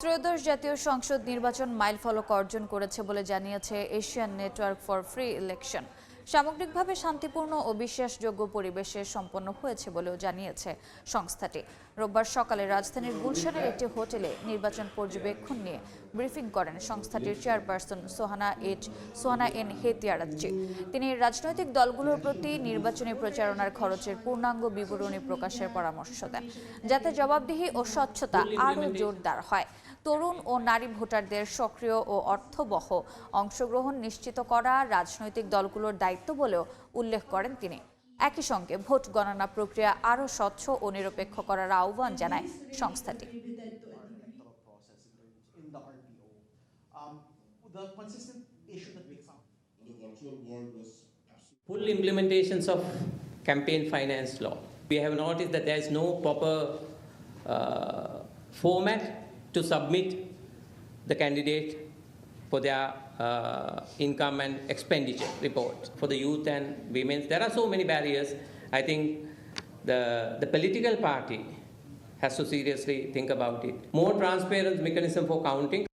ত্রয়োদশ জাতীয় সংসদ নির্বাচন মাইলফলক অর্জন করেছে বলে জানিয়েছে Asian network for free election. সামগ্রিকভাবে শান্তিপূর্ণ ও বিশ্বাসযোগ্য পরিবেশে সম্পন্ন হয়েছে বলেও জানিয়েছে সংস্থাটি। রোববার সকালে রাজধানীর গুলশানের একটি হোটেলে নির্বাচন পর্যবেক্ষণ নিয়ে ব্রিফিং করেন সংস্থাটির চেয়ারপারসন সোহানা এন হেতিয়ারাজ্চি। তিনি রাজনৈতিক দলগুলোর প্রতি নির্বাচনী প্রচারণার খরচের পূর্ণাঙ্গ বিবরণী প্রকাশের পরামর্শ দেন, যাতে জবাবদিহি ও স্বচ্ছতা আরও জোরদার হয়। তরুণ ও নারী ভোটারদের সক্রিয় ও অর্থবহ অংশগ্রহণ নিশ্চিত করা রাজনৈতিক দলগুলোর দায়িত্ব বলেও উল্লেখ করেন তিনি। একই সঙ্গে ভোট গণনা প্রক্রিয়া আরও স্বচ্ছ ও নিরপেক্ষ করার আহ্বান জানায় সংস্থাটি। Full implementations of campaign finance law. We have noticed that there is no proper format to submit the candidate for their income and expenditure report for the youth and women. There are so many barriers. I think the political party has to seriously think about it. More transparent mechanism for counting.